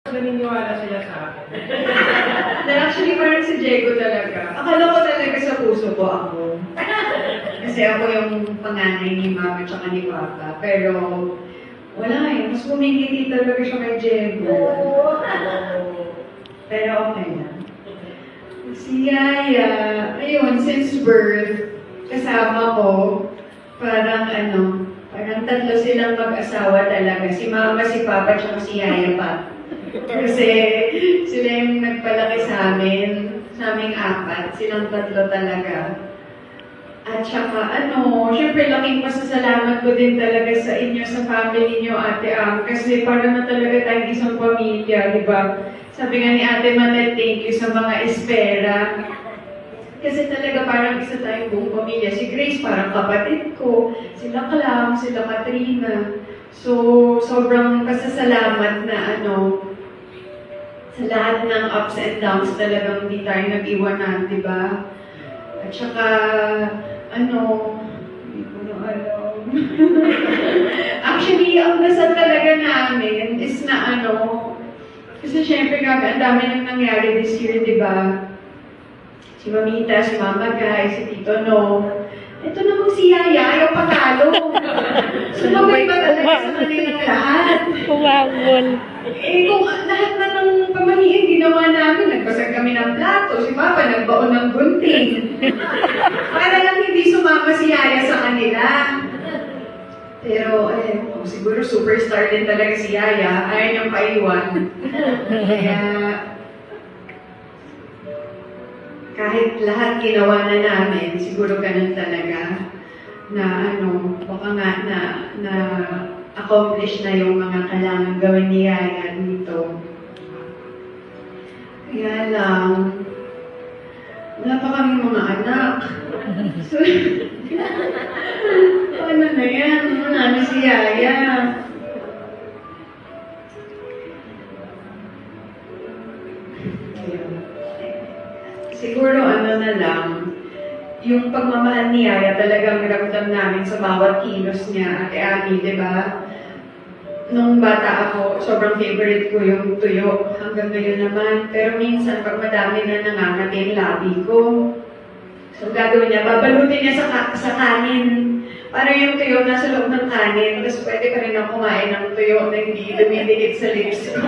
Naniniwala sila sa akin. Actually, parang si Diego talaga. Akala ko talaga sa puso ko ako. Kasi ako yung panganay ni Mama at ni Papa. Pero wala eh. Mas kumingiti talaga siya kay Diego. Pero okay lang. Si Yaya, ayun, since birth, kasama ko, parang parang tatlo silang mag-asawa talaga. Si Mama, si Papa, at si Yaya pa. Kasi sila yung nagpalaki sa aming apat, silang tatlo talaga. At saka syempre laking pasasalamat ko din talaga sa inyo, sa family niyo, Ate Am, kasi para na talaga tayong isang pamilya, di ba? Sabi nga ni Ate Manet, thank you sa mga espera. Kasi talaga parang isa tayong buong pamilya. Si Grace parang kapatid ko, sila Clam, sila Katrina. So, sobrang pasasalamat na sa lahat ng ups and downs talagang hindi tayo nag-iwanan, di ba? At saka, hindi ko na alam. Actually, ang dasal talaga namin is na kasi syempre ang dami nang nangyari this year, di ba? Si Mamita, si Mama Guy, si Tito No. Ito namang si Yaya, ayaw patalo. Sumabay ba talaga sa kanilang lahat? Kumabol. Kung lahat na ng pamaniin ginawa namin, nagbasag kami ng plato, si Papa nagbaon ng gunting. Para lang hindi sumama si Yaya sa kanila. Pero, siguro superstar din talaga si Yaya, ayaw niyang paiwan. Kaya, kahit lahat ginawa na namin, siguro ganun talaga, na baka nga na accomplish na yung mga kailangan gawin ni Yaya dito. Kaya lang, wala pa kami mga anak. So, ano na yan? Ano si Yaya? Siguro na lang, yung pagmamahal ni Yaya talagang ramdam namin sa bawat kilos niya, Ate Ami, di ba? Nung bata ako, sobrang favorite ko yung tuyo. Hanggang ngayon naman. Pero minsan, pag madami na nangangati yung labi ko, so gagawin niya, babalutin niya sa kanin. Para yung tuyo nasa loob ng kanin. Tapos pwede ka rin ako kumain ng tuyo na hindi dumidikit sa lips ko.